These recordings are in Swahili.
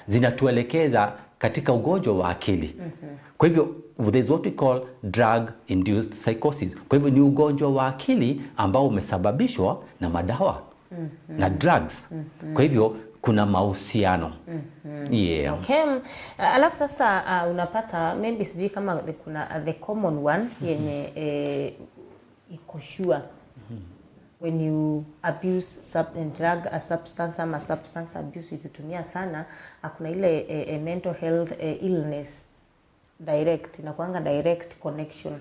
zinatuelekeza katika ugonjwa wa akili. Kwa hivyo there's what we call drug induced psychosis. Kwa hivyo ni ugonjwa wa akili ambao umesababishwa na madawa na drugs. Kwa hivyo kuna mahusiano. Yeah. Okay. Alafu sasa unapata maybe sijui kama kuna the common one yenye iko sure when you abuse drug a substance ama substance abuse ukitumia sana, kuna ile mental health illness direct, inakuanga direct connection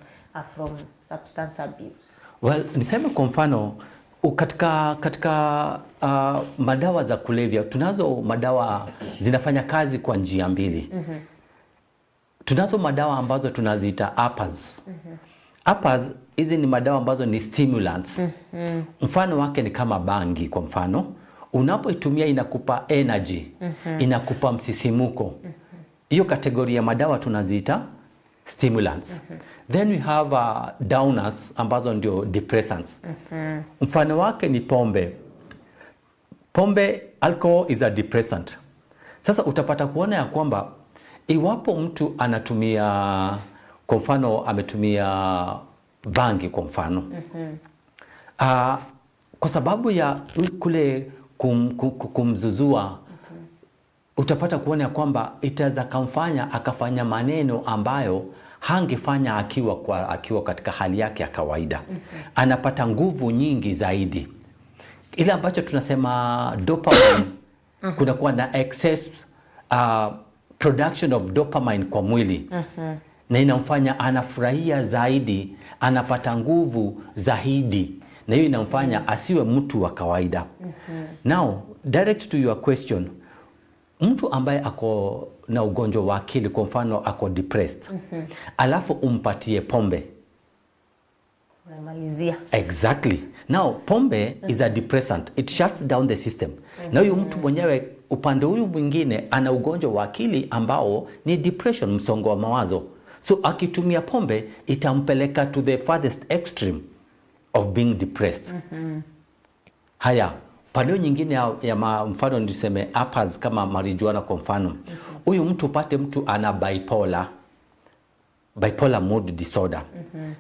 from substance abuse. Well, niseme kwa mfano katika madawa za kulevya, tunazo madawa zinafanya kazi kwa njia mbili. Tunazo madawa ambazo tunaziita uppers. Uppers hizi ni madawa ambazo ni stimulants. Mfano wake ni kama bangi kwa mfano. Unapoitumia inakupa energy, inakupa msisimuko. Hiyo kategoria ya madawa tunaziita stimulants. Then we have downers ambazo ndio depressants. Mfano wake ni pombe. Pombe, alcohol is a depressant. Sasa utapata kuona ya kwamba iwapo mtu anatumia, kwa mfano ametumia bangi kwa mfano, kwa sababu ya kule kumzuzua, utapata kuona ya kwamba itaweza kumfanya akafanya maneno ambayo hangefanya akiwa katika hali yake ya kawaida. Anapata nguvu nyingi zaidi. Ile ambacho tunasema dopamine, kuna kuwa na excess production of dopamine kwa mwili. Na inamfanya anafurahia zaidi, anapata nguvu zaidi, na hiyo inamfanya asiwe mtu wa kawaida. Now, direct to your question, mtu ambaye ako na ugonjwa wa akili, kwa mfano ako depressed, alafu umpatie pombe, unamalizia. Exactly. Now, pombe is a depressant. It shuts down the system. Na huyu mtu mwenyewe upande huyu mwingine ana ugonjwa wa akili ambao ni depression, msongo wa mawazo. So akitumia pombe itampeleka to the farthest extreme of being depressed. Haya, pande nyingine ya mfano niseme uppers kama marijuana kwa mfano. Huyu mtu upate mtu ana bipolar mood disorder.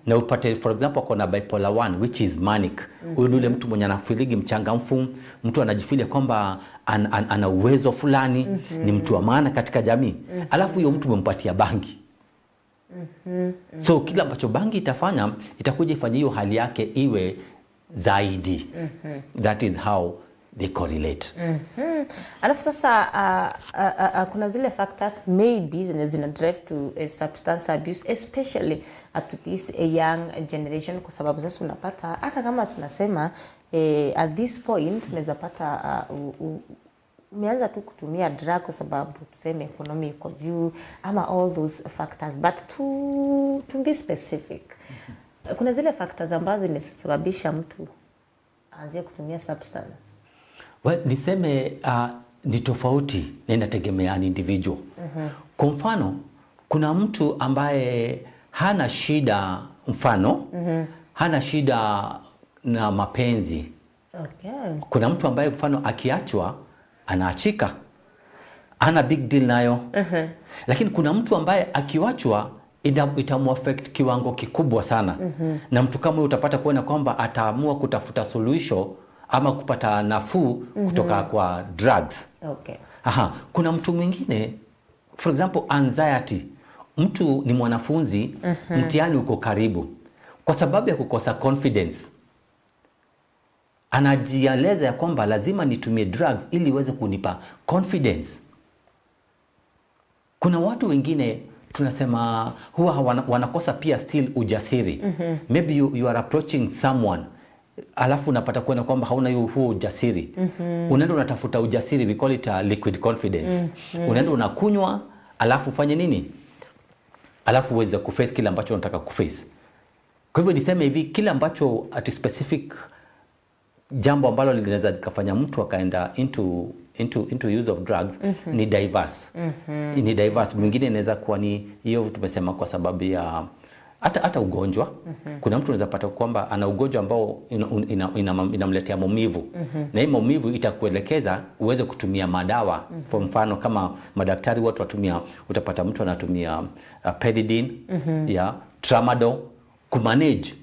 Na upate for example kuna bipolar 1 which is manic. Huyu yule mtu mwenye anafiligi mchangamfu, mtu anajifilia kwamba ana uwezo fulani, ni mtu wa maana katika jamii. Alafu huyo mtu umempatia bangi. So kila ambacho bangi itafanya, itakuja ifanye hiyo hali yake iwe zaidi. That is how they correlate. Alafu sasa kuna zile factors maybe zina drive to substance abuse, especially to this young generation, kwa sababu sasa unapata hata kama tunasema at this point unaweza pata umeanza tu kutumia drug kwa sababu tuseme economy iko juu ama all those factors, but to be specific, kuna zile factors ambazo zinasababisha mtu aanze kutumia substance. Well, niseme ni tofauti na inategemea ni individual. Kwa mfano, kuna mtu ambaye hana shida, mfano, hana shida na mapenzi. Okay. Kuna mtu ambaye mfano akiachwa, anaachika. Hana big deal nayo. Lakini kuna mtu ambaye akiwachwa itamuaffect kiwango kikubwa sana. Na mtu kama utapata kuona kwamba ataamua kutafuta suluhisho ama kupata nafuu kutoka kwa drugs. Okay. Kuna mtu mwingine, for example anxiety. Mtu ni mwanafunzi, mtihani uko karibu. Kwa sababu ya kukosa confidence, anajieleza ya kwamba lazima nitumie drugs ili iweze kunipa confidence. Kuna watu wengine tunasema huwa wanakosa pia still ujasiri. Maybe you are approaching someone, alafu unapata kuona kwamba hauna huo ujasiri. Unaenda unatafuta ujasiri, we call it a liquid confidence. Unaenda unakunywa, alafu ufanye nini? Alafu uweze kuface kile ambacho unataka kuface. Kwa hivyo niseme hivi, kile ambacho at specific jambo ambalo linaweza kufanya mtu akaenda into use of drugs ni diverse. Ni diverse. Mwingine inaweza kuwa ni hiyo tumesema kwa sababu ya hata ugonjwa. Kuna mtu unaweza pata kwamba ana ugonjwa ambao inamletea maumivu, na hii maumivu itakuelekeza uweze kutumia madawa. Kwa mfano kama madaktari watu watumia, utapata mtu anatumia Pethidine, Tramadol kumanage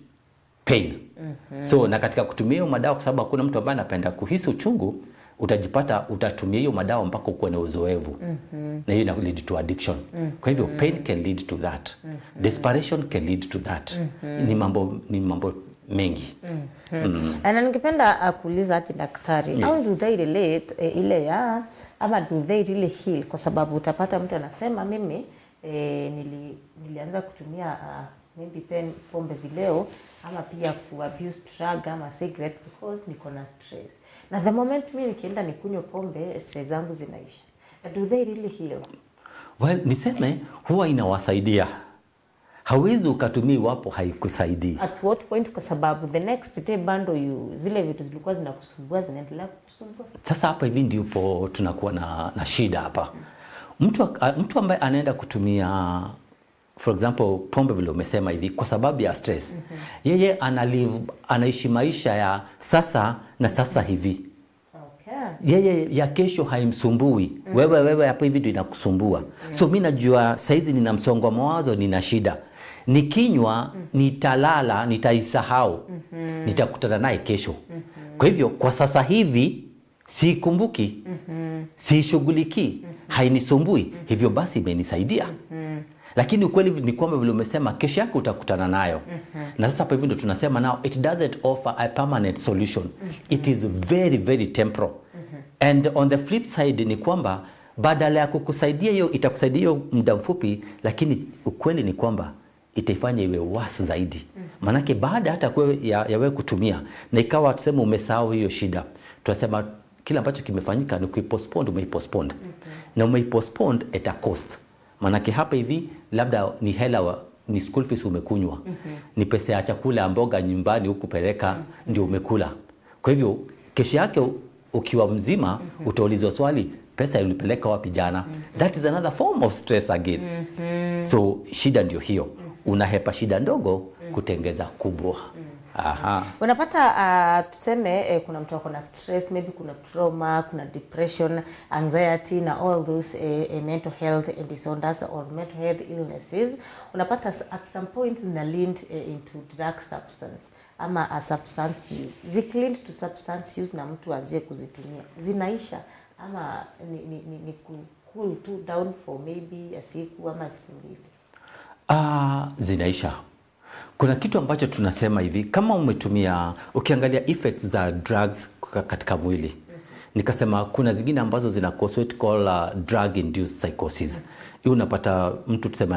pain. So na katika kutumia hiyo madawa, kwa sababu hakuna mtu ambaye anapenda kuhisi uchungu, utajipata utatumia hiyo madawa mpaka ukuwe na uzoevu. Na hiyo ina lead to addiction. Kwa hivyo pain can lead to that. Desperation can lead to that. Ni mambo mengi. Na ningependa kuuliza ati daktari, how do they relate ile ya ama do they really heal? Kwa sababu utapata mtu anasema mimi nilianza kutumia maybe pombe vileo ama pia abuse drug ama cigarette because niko na stress. Na the moment mimi nikienda nikunywa pombe, stress zangu zinaisha. Do they really heal? Well, niseme huwa inawasaidia. Hawezi ukatumia iwapo haikusaidii. At what point? Kwa sababu the next day bando zile vitu zilikuwa zinakusumbua zinaendelea kukusumbua. Sasa hapa hivi ndipo tunakuwa na shida hapa. Mtu ambaye anaenda kutumia for example pombe vile umesema hivi kwa sababu ya stress. Yeye anaishi maisha ya sasa na sasa hivi. Yeye ya kesho haimsumbui. Wewe hapo hivi ndio inakusumbua. So mimi najua saizi nina msongo wa mawazo, nina shida. Nikinywa nitalala, nitaisahau. Nitakutana naye kesho. Kwa hivyo kwa sasa hivi sikumbuki. Sishughuliki, hainisumbui. Hivyo basi imenisaidia. Lakini ukweli ni kwamba vile umesema kesho yako utakutana nayo. Na sasa hapo hivi ndio tunasema now it doesn't offer a permanent solution. It is very very temporal. And on the flip side ni kwamba badala ya kukusaidia hiyo itakusaidia hiyo muda mfupi, lakini ukweli ni kwamba itaifanya iwe worse zaidi. Manake baada hata ya wewe kutumia na ikawa tuseme umesahau hiyo shida, tunasema kila ambacho kimefanyika ni kuipostpone, umeipostpone. Na umeipostpone at a cost. Manake hapa hivi labda ni hela ni school fees umekunywa. Ni pesa ya chakula mboga nyumbani hukupeleka ndio umekula. Kwa hivyo kesho yake ukiwa mzima utaulizwa swali, pesa ulipeleka wapi jana? That is another form of stress again. So shida ndio hiyo. Unahepa shida ndogo kutengeza kubwa. Unapata tuseme kuna mtu ako na stress, maybe kuna trauma, kuna depression, anxiety na all those mental health disorders or mental health illnesses. Unapata at some point zina lead into drug substance ama a substance use. Zikilind to substance use na mtu anzie kuzitumia, zinaisha ama ni cool to down for maybe a siku ama siku mbili? Zinaisha. Kuna kitu ambacho tunasema hivi, kama umetumia, ukiangalia effects za drugs katika mwili, nikasema kuna zingine ambazo zina cause what call drug induced psychosis. Hii unapata mtu tuseme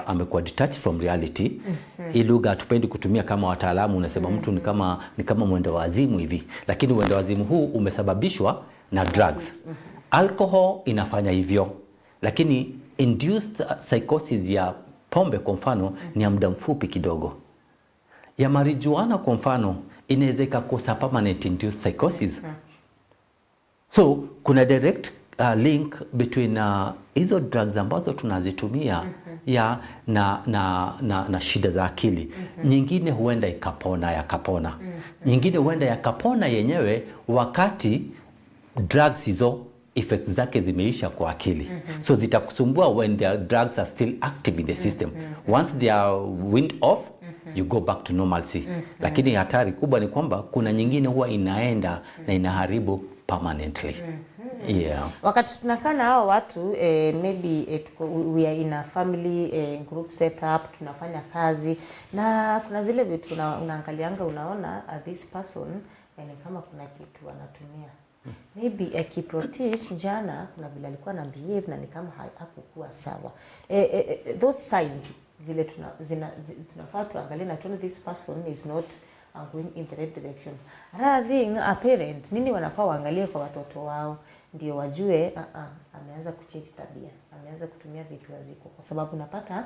amekuwa detached from reality. Hii lugha tupendi kutumia kama wataalamu, unasema mtu ni kama mwendo wazimu hivi, lakini mwendo wazimu huu umesababishwa na drugs. Alcohol inafanya hivyo, lakini induced psychosis ya pombe kwa mfano ni ya muda mfupi kidogo. Ya marijuana kwa mfano inaweza ikakosa permanent induced psychosis. So kuna direct link between hizo drugs ambazo tunazitumia na shida za akili. Nyingine huenda yakapona. Nyingine huenda yakapona yenyewe wakati drugs hizo effects zake zimeisha kwa akili. So zitakusumbua when the drugs are still active in the system. Once they are weaned off, you go back to normalcy. Lakini hatari kubwa ni kwamba kuna nyingine huwa inaenda na inaharibu permanently. Wakati tunakaa na hao watu maybe we are in a family group setup, tunafanya kazi na kuna zile vitu unaangalianga unaona this person kama kuna kitu anatumia. Maybe Kiprotich jana kuna vile alikuwa na behave na ni kama hakukuwa sawa. Those signs zile tunafaa tuangalie na tuone this person is not going in the right direction. Another thing, a parent, nini wanafaa waangalie kwa watoto wao? ndio wajue ameanza kuchange tabia, ameanza kutumia vitu haziko, kwa sababu napata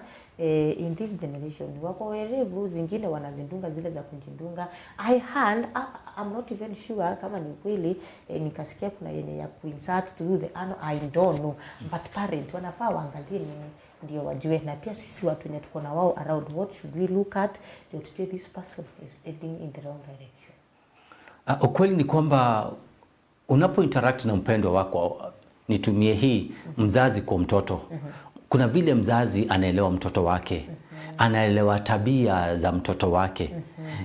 in this generation wako werevu, zingine wanazindunga zile za kujindunga. I'm not even sure kama ni kweli, nikasikia kuna yenye ya kuinsert to the I don't know, but parent wanafaa waangalie nini ndio wajue, na pia sisi watu wenye tuko na wao around, what should we look at ndio tujue this person is heading in the wrong direction. Ukweli ni kwamba unapo interact na mpendwa wako, nitumie hii mzazi kwa mtoto, kuna vile mzazi anaelewa mtoto wake, anaelewa tabia za mtoto wake,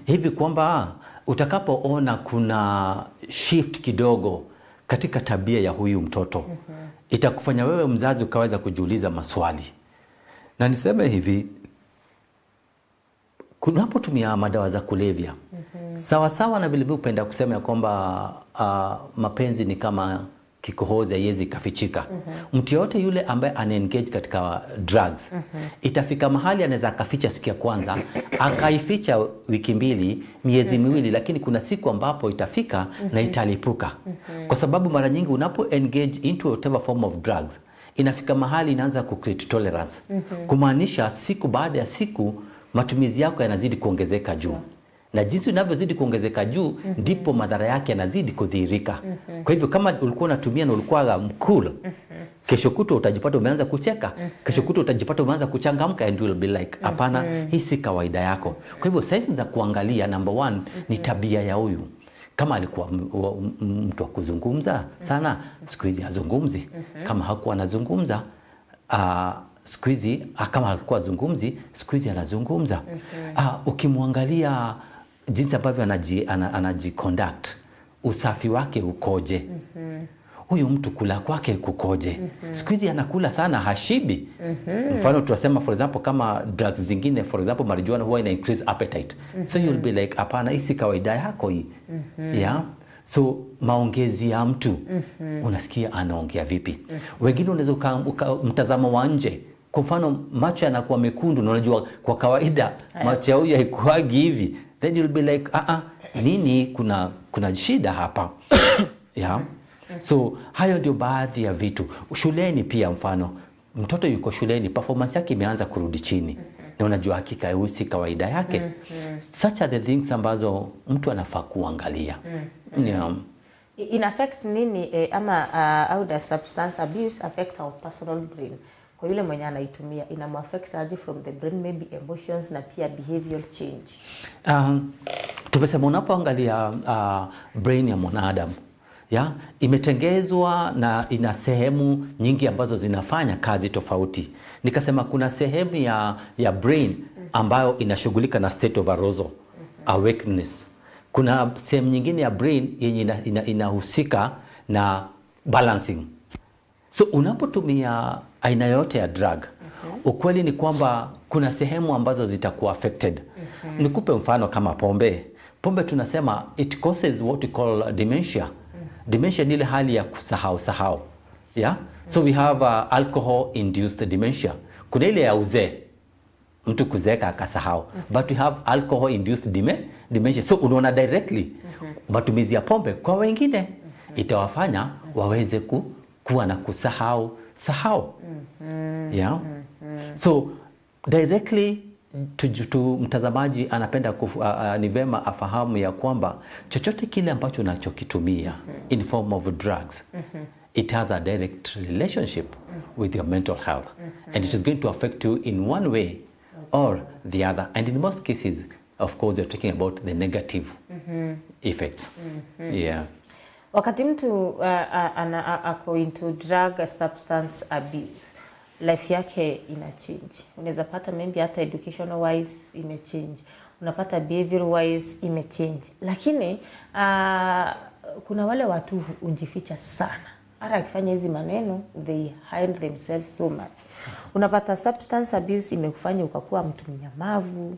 hivi kwamba utakapoona kuna shift kidogo katika tabia ya huyu mtoto, itakufanya wewe mzazi ukaweza kujiuliza maswali. Na niseme hivi, kunapotumia madawa za kulevya, sawa na vile upenda kusema ya kwamba mapenzi ni kama kikohozi haiwezi kafichika. Mtu yote yule ambaye ana-engage katika drugs, itafika mahali anaweza akaficha siku ya kwanza, akaificha wiki mbili, miezi miwili, lakini kuna siku ambapo itafika na italipuka. Kwa sababu mara nyingi unapo engage into whatever form of drugs, inafika mahali inaanza ku-create tolerance. Kumaanisha siku baada ya siku matumizi yako yanazidi kuongezeka juu. Na jinsi unavyozidi kuongezeka juu, ndipo madhara yake yanazidi kudhihirika. Kwa hivyo kama ulikuwa unatumia na ulikuwa cool, kesho kutwa utajipata umeanza kucheka, kesho kutwa utajipata umeanza kuchangamka, and you will be like, hapana, hii si kawaida yako. Kwa hivyo signs za kuangalia, number one, ni tabia ya huyu. Kama alikuwa mtu wa kuzungumza sana, siku hizi hazungumzi. Kama hakuwa anazungumza, siku hizi kama alikuwa azungumzi, siku hizi anazungumza. Ukimwangalia jinsi ambavyo anajiconduct, usafi wake ukoje, huyu mtu kula kwake kukoje, siku hizi anakula sana hashibi. Mfano tunasema for example kama drugs zingine, for example marijuana huwa ina increase appetite, so you'll be like, hapana, hii si kawaida yako hii. Yeah. So maongezi ya mtu, unasikia anaongea vipi. Wengine unaweza mtazamo wa nje, kwa mfano macho yanakuwa mekundu, na unajua kwa kawaida macho ya huyu haikuagi hivi, then you'll be like, nini, kuna shida hapa. Yeah. So hayo ndio baadhi ya vitu. Shuleni pia, mfano mtoto yuko shuleni, performance yake imeanza kurudi chini, na unajua hakika hii si kawaida yake. Such are the things ambazo mtu anafaa kuangalia. Yeah. In affect nini ama how does substance abuse affect our personal brain? Kwa yule mwenye anaitumia inamuaffect aje from the brain, maybe emotions na pia behavioral change? Tumesema unapoangalia brain ya mwanadamu, imetengezwa na ina sehemu nyingi ambazo zinafanya kazi tofauti. Nikasema kuna sehemu ya brain ambayo inashughulika na state of arousal, awakeness. Kuna sehemu nyingine ya brain yenye inahusika na balancing. So unapotumia aina yote ya drug, ukweli ni kwamba kuna sehemu ambazo zitakuwa affected. Nikupe mfano kama pombe. Pombe tunasema it causes what we call dementia. Dementia ni ile hali ya kusahau. Yeah? So we have alcohol induced dementia. Kuna ile ya uzee, mtu kuzeeka akasahau. But we have alcohol induced dementia. So unaona directly matumizi ya pombe kwa wengine itawafanya waweze kuwa na kusahau. Yeah? So directly to mtazamaji anapenda ni vema afahamu ya kwamba chochote kile ambacho unachokitumia in form of drugs, it has a direct relationship with your mental health, and it is going to affect you in one way or the other, and in most cases of course you're talking about the negative effects. Yeah. Wakati mtu ako into drug substance abuse, life yake ina change. Unaweza pata maybe hata educational wise ime change, unapata behavior wise ime change. Lakini kuna wale watu unjificha sana, hata akifanya hizi maneno they hide themselves so much. Unapata substance abuse imekufanya ukakuwa mtu mnyamavu,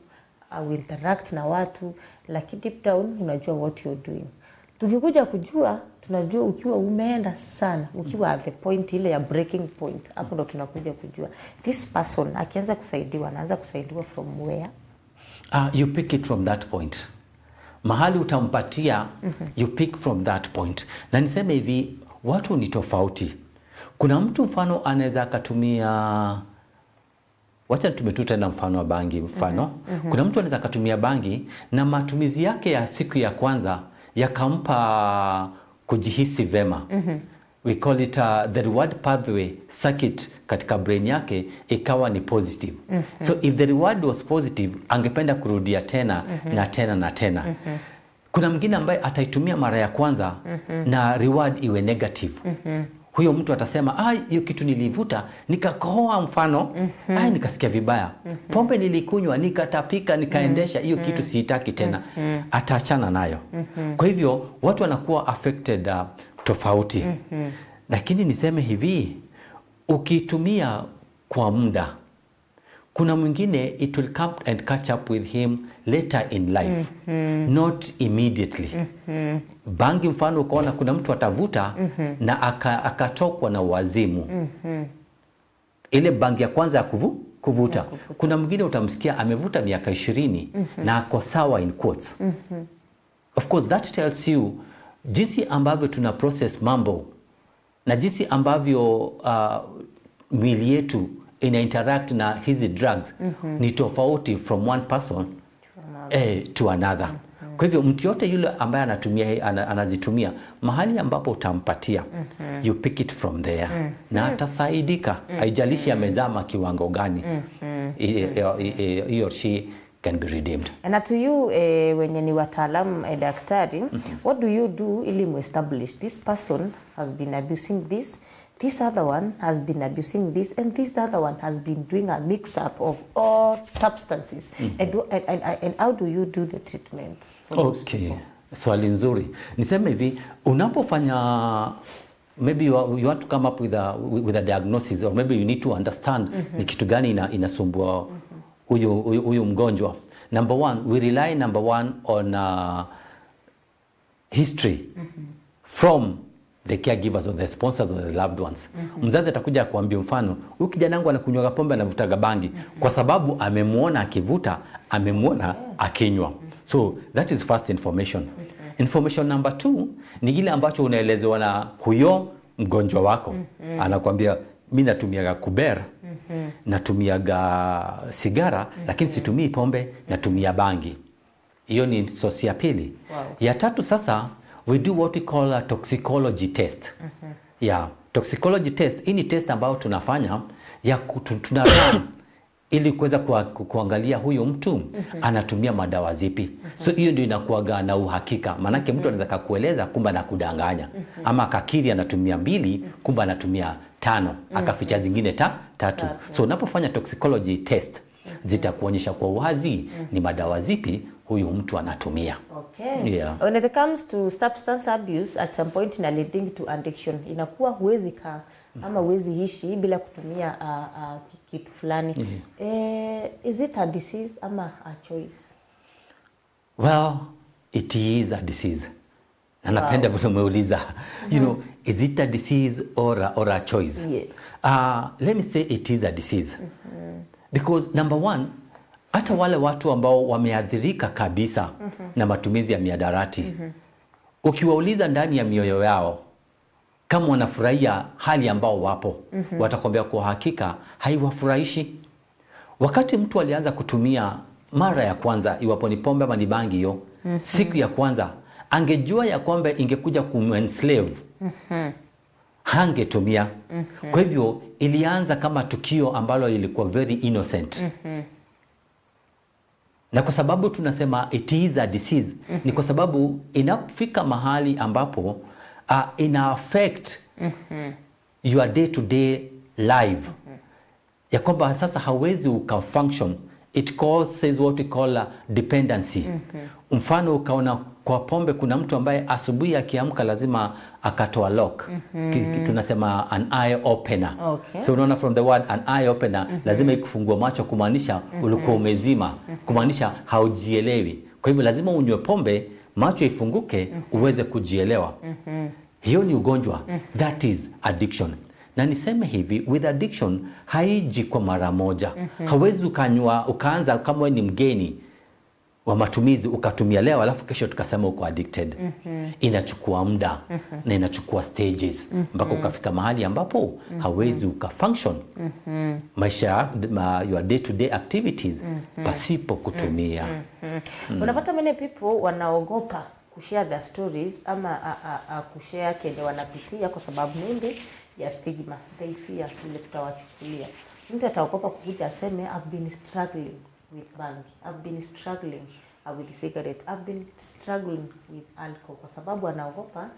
au interact na watu, lakini deep down unajua what you're doing. Tukikuja kujua, tunajua ukiwa umeenda sana, ukiwa at the point ile ya breaking point, hapo ndo tunakuja kujua this person akianza kusaidiwa, anaanza kusaidiwa from where? You pick it from that point. Mahali utampatia, you pick from that point. Na niseme hivi, watu ni tofauti. Kuna mtu mfano anaweza akatumia, wacha tumetu tena mfano wa bangi mfano. Kuna mtu anaweza akatumia bangi na matumizi yake ya siku ya kwanza yakampa kujihisi vema. We call it the reward pathway circuit katika brain yake ikawa ni positive. So if the reward was positive, angependa kurudia tena na tena na tena. Kuna mwingine ambaye ataitumia mara ya kwanza na reward iwe negative. Huyo mtu atasema, hiyo kitu nilivuta nikakohoa mfano, nikasikia vibaya. Pombe nilikunywa nikatapika nikaendesha, hiyo kitu siitaki tena. Ataachana nayo. Kwa hivyo watu wanakuwa affected tofauti. Lakini niseme hivi, ukitumia kwa muda, kuna mwingine it will come and catch up with him later in life, not immediately. Bangi mfano ukaona kuna mtu atavuta na akatokwa na wazimu. Ile bangi ya kwanza ya kuvuta. Kuna mwingine utamsikia amevuta miaka 20 na ako sawa in quotes. Of course that tells you jinsi ambavyo tuna process mambo na jinsi ambavyo mwili yetu ina interact na hizi drugs ni tofauti from one person to another. Kwa hivyo mtu yote yule ambaye anazitumia mahali ambapo utampatia, you pick it from there, na atasaidika. Haijalishi amezama kiwango gani, he or she can be redeemed. And to you, wenye ni wataalamu daktari, what do you do ili establish this person has been abusing this other one has been abusing this, and this other one has been doing a mix-up of all substances. And how do you do the treatment for those people? Swali nzuri. Niseme hivi, unapofanya, maybe you want to come up with a diagnosis, or maybe you need to understand ni kitu gani inasumbua huyu mgonjwa. Number one, we rely on history from the caregivers or the sponsors or the loved ones. Mzazi atakuja kuambia mfano, huyu kijana wangu anakunywa pombe, anavutaga bangi kwa sababu amemuona akivuta, amemuona akinywa. So that is first information. Information number 2 ni ile ambacho unaelezewa na huyo mgonjwa wako. Anakuambia, mimi natumiaga kubera, natumiaga sigara, lakini situmii pombe, natumia bangi. Hiyo ni sosi ya pili. Ya tatu sasa, we do what we call a toxicology test. Toxicology test, hii ni test ambayo tunafanya ya tunarun ili kuweza kuangalia huyo mtu anatumia madawa zipi. So hiyo ndio inakuaga na uhakika. Manake mtu anaweza kukueleza kumbe anakudanganya. Ama akakiri anatumia 2, kumbe anatumia 5, akaficha zingine 3. So unapofanya toxicology test, zitakuonyesha kwa uwazi ni madawa zipi huyu mtu anatumia. When it comes to substance abuse, at some point ina leading to addiction. Inakuwa huwezi ama huwezi ishi bila kutumia kitu fulani. Is it a disease ama a choice? Well, it is a disease. Na napenda vile umeuliza. You know, is it a disease or a choice? Yes. Let me say it is a disease. Because number one, hata wale watu ambao wameathirika kabisa na matumizi ya mihadarati, ukiwauliza ndani ya mioyo yao kama wanafurahia hali ambao wapo, watakwambia kwa hakika haiwafurahishi. Wakati mtu alianza kutumia mara ya kwanza, iwapo ni pombe ama ni bangi hiyo, siku ya kwanza angejua ya kwamba ingekuja kumenslave, hangetumia. Kwa hivyo ilianza kama tukio ambalo lilikuwa very innocent. Na kwa sababu tunasema it is a disease, ni kwa sababu inafika mahali ambapo ina affect your day to day life. Ya kwamba sasa hawezi ukafunction. It causes what we call a dependency. Mfano ukaona kwa pombe kuna mtu ambaye asubuhi akiamka lazima akatoa lock. Tunasema an eye opener. So unaona from the word an eye opener, lazima ikufungua macho, kumaanisha ulikuwa umezima, kumaanisha haujielewi. Kwa hivyo lazima unywe pombe, macho ifunguke, uweze kujielewa. Hiyo ni ugonjwa. That is addiction. Na niseme hivi, with addiction haiji kwa mara moja. Hawezi ukanywa ukaanza kama wewe ni mgeni wa matumizi ukatumia leo alafu kesho tukasema uko addicted. Inachukua muda na inachukua stages mpaka ukafika mahali ambapo hawezi ukafunction maisha your day to day activities pasipo kutumia. Unapata many people wanaogopa kushare their stories ama kushare kile wanapitia kwa sababu maybe ya stigma. They fear vile tutawachukulia. Mtu ataogopa kukuja aseme I've been struggling with bangi, I've been struggling with cigarette, I've been struggling with alcohol, kwa sababu anaogopa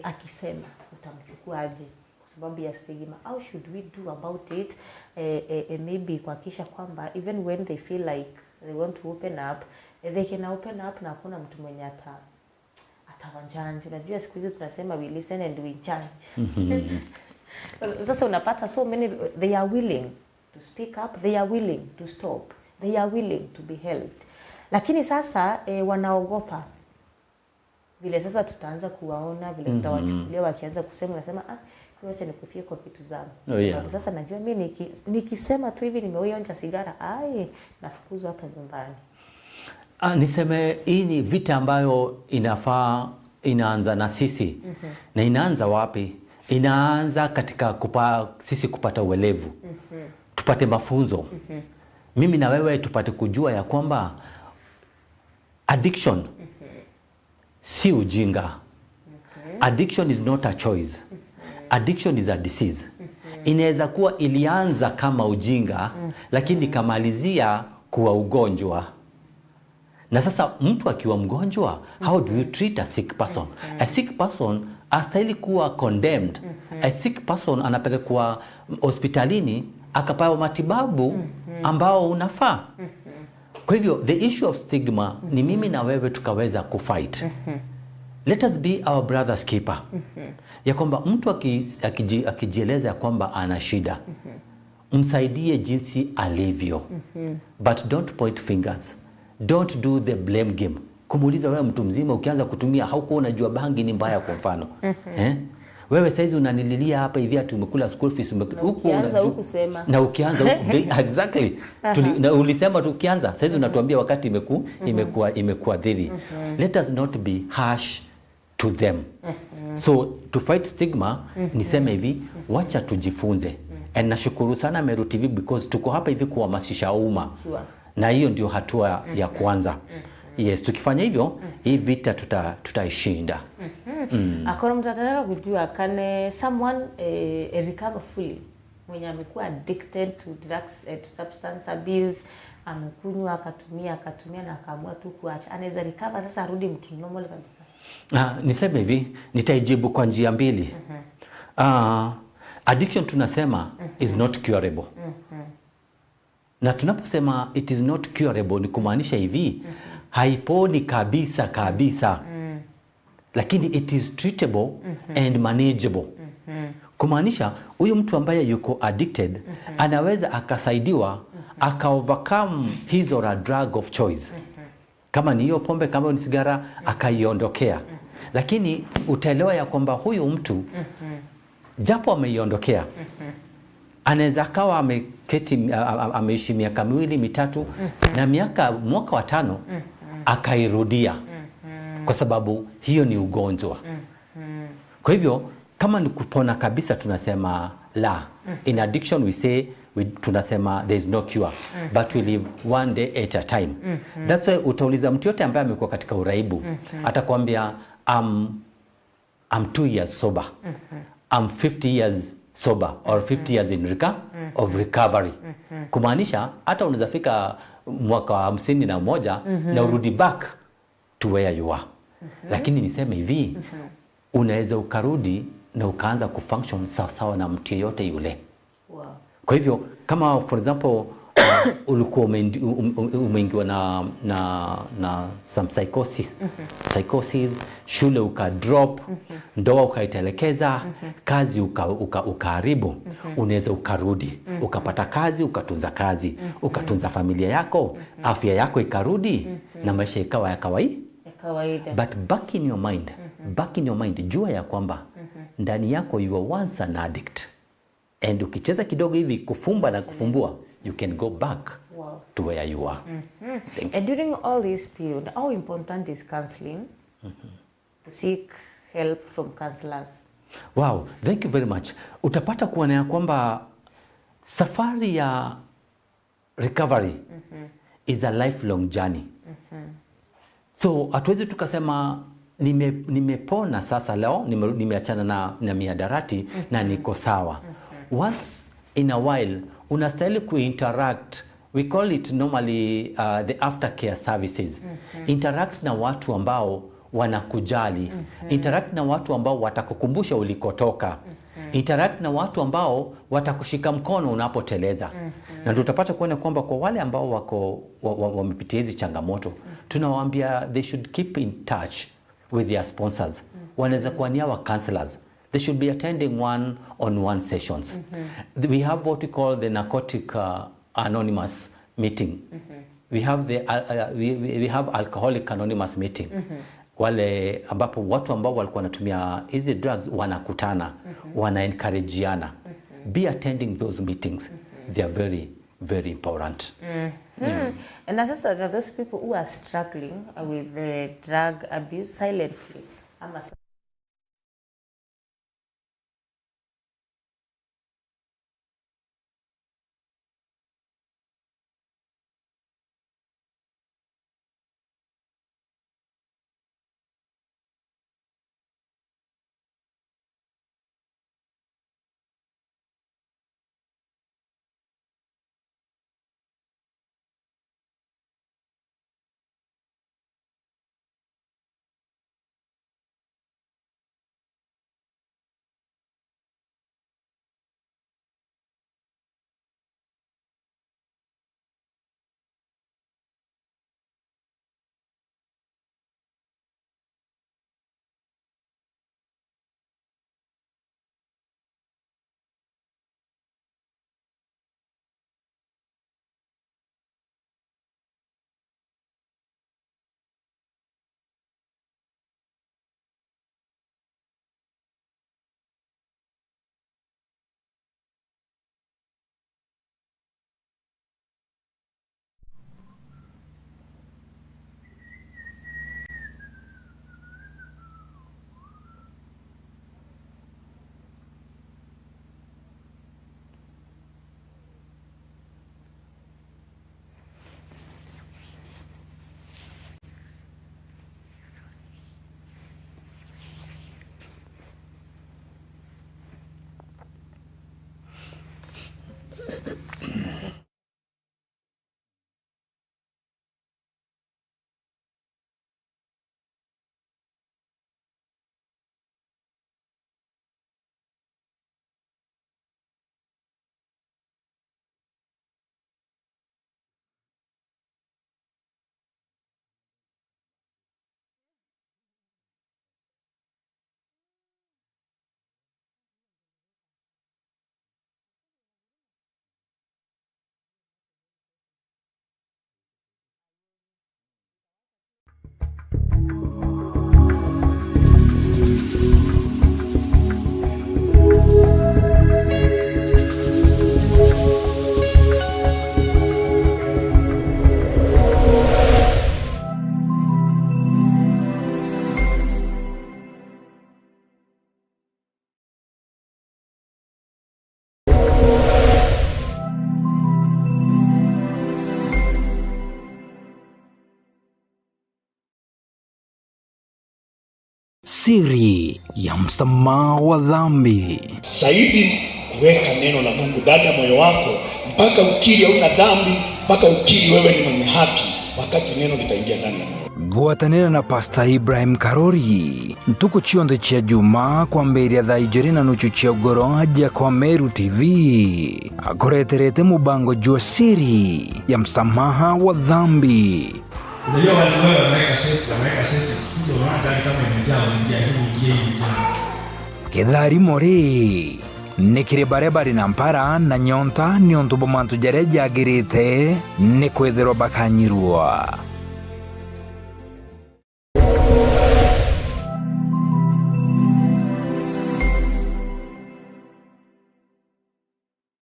akisema utamchukua aje kwa sababu ya stigma. How should we do about it? Maybe kuhakikisha kwamba even when they feel like they want to open up, they can open up na hakuna mtu mwenye atawanjanja. Unajua siku hizi tunasema we listen and we judge. Sasa unapata so many, they are willing to speak up, they are willing to stop, they are willing to be helped. Lakini sasa wanaogopa vile sasa tutaanza kuwaona vile tutawachukulia wakianza kusema, unasema wacha nikufie kwa vitu zangu. Sasa najua mimi nikisema tu hivi nimeonja sigara nafukuzwa hata nyumbani. Niseme hii ni vita ambayo inaanza na sisi. Na inaanza wapi? Inaanza katika sisi kupata uelevu. Tupate mafunzo. Mimi na wewe tupate kujua ya kwamba addiction si ujinga. Addiction is not a choice. Addiction is a disease. Inaweza kuwa ilianza kama ujinga lakini ikamalizia kuwa ugonjwa. Na sasa mtu akiwa mgonjwa, how do you treat a sick person? A sick person hastahili kuwa condemned. A sick person anapelekwa hospitalini akapewa matibabu ambao unafaa. Kwa hivyo the issue of stigma ni mimi na wewe tukaweza kufight. Let us be our brother's keeper. Ya kwamba mtu akijieleza ya kwamba ana shida, msaidie jinsi alivyo. But don't point fingers. Don't do the blame game. Kumuuliza wewe mtu mzima ukianza kutumia hauko unajua bangi ni mbaya kwa mfano. Wewe saizi unanililia hapa hivi ati umekula school fees huko unasema. Na ukianza exactly. Na ulisema tu ukianza saizi unatuambia wakati imekuwa dhiri. Let us not be harsh to them. So to fight stigma niseme hivi, wacha tujifunze. And nashukuru sana Meru TV because tuko hapa hivi kuhamasisha umma. Na hiyo ndio hatua ya kwanza. Yes, tukifanya hivyo hii vita tutaishinda. Akora mtataka kujua can someone recover fully mwenye amekuwa addicted to drugs, to substance abuse, amekunywa akatumia na akaamua tu kuacha, anaweza recover sasa arudi mtu normal kabisa? Niseme hivi, nitaijibu kwa njia mbili. Addiction tunasema is not curable. Na tunaposema it is not curable ni kumaanisha hivi, haiponi kabisa. Lakini it is treatable and manageable. Kumaanisha huyu mtu ambaye yuko addicted anaweza akasaidiwa aka-overcome his or a drug of choice. Kama ni hiyo pombe, kama ni sigara, akaiondokea. Lakini utaelewa ya kwamba huyu mtu japo ameiondokea, anaweza kawa ameketi ameishi miaka 2, 3 na mwaka wa 5 akairudia. Kwa sababu hiyo ni ugonjwa. Kwa hivyo kama ni kupona kabisa tunasema la. In addiction we say tunasema there is no cure, but we live one day at a time. That's why utauliza mtu yote ambaye amekuwa katika uraibu atakwambia I'm 2 years sober. I'm 50 years sober or 50 years in recovery. Kumaanisha hata unaweza fika mwaka wa 51 na urudi back to where you are. Lakini niseme hivi, unaweza ukarudi na ukaanza kufunction sawa na mtu yeyote yule. Kwa hivyo kama for example ulikuwa umeingiwa na some psychosis, shule ukadrop, ndoa ukaitelekeza, kazi ukaharibu, unaweza ukarudi, ukapata kazi, ukatunza kazi, ukatunza familia yako, afya yako ikarudi na maisha ikawa ya kawaida. But back in your mind, jua ya kwamba ndani yako you were once an addict. And ukicheza kidogo hivi kufumba na kufumbua, you can go back to where you are. And during all this period, how important is counseling to seek help from counselors? Wow, thank you very much. Utapata kuona ya kwamba safari ya recovery is a lifelong journey. So hatuwezi tukasema nimepona sasa leo, nimeachana na mihadarati na niko sawa. Once in a while unastahili kuinteract, we call it normally the aftercare services. Interact na watu ambao wanakujali. Interact na watu ambao watakukumbusha ulikotoka. Interact na watu ambao watakushika mkono unapoteleza. Na tutapata kuona kwamba kwa wale ambao wamepitia hizi changamoto, tunawaambia they should keep in touch with their sponsors. Wanaweza kuwa ni our counselors. They should be attending one-on-one sessions. We have what we call the narcotic anonymous meeting. We have we have alcoholic anonymous meeting. Wale ambapo watu ambao walikuwa wanatumia hizi drugs wanakutana, wana-encourageana. Be attending those meetings. They are very, very important. And as there are those people who are struggling with drug abuse silently. Siri ya msamaha wa dhambi. Zaidi kuweka neno la Mungu ndani ya moyo wako mpaka ukiri hauna dhambi, mpaka ukiri wewe ni mwenye haki, wakati neno litaingia ndani ya moyo. Gwatanira na Pastor Ibrahim Karori ntuku chionde chia juma kwa mberi ya dhaijeri na nuchu chia ugoro aja kwa Meru TV akoreterete mubango jua siri ya msamaha wa dhambi. Unajua watu wao wameweka seti kuja unaona gari kama imejaa unaingia imejaa. Kedhari mori nikire barebari na mpara na nyonta niontu bomantu jareja agirite nikwethero bakanyirwa.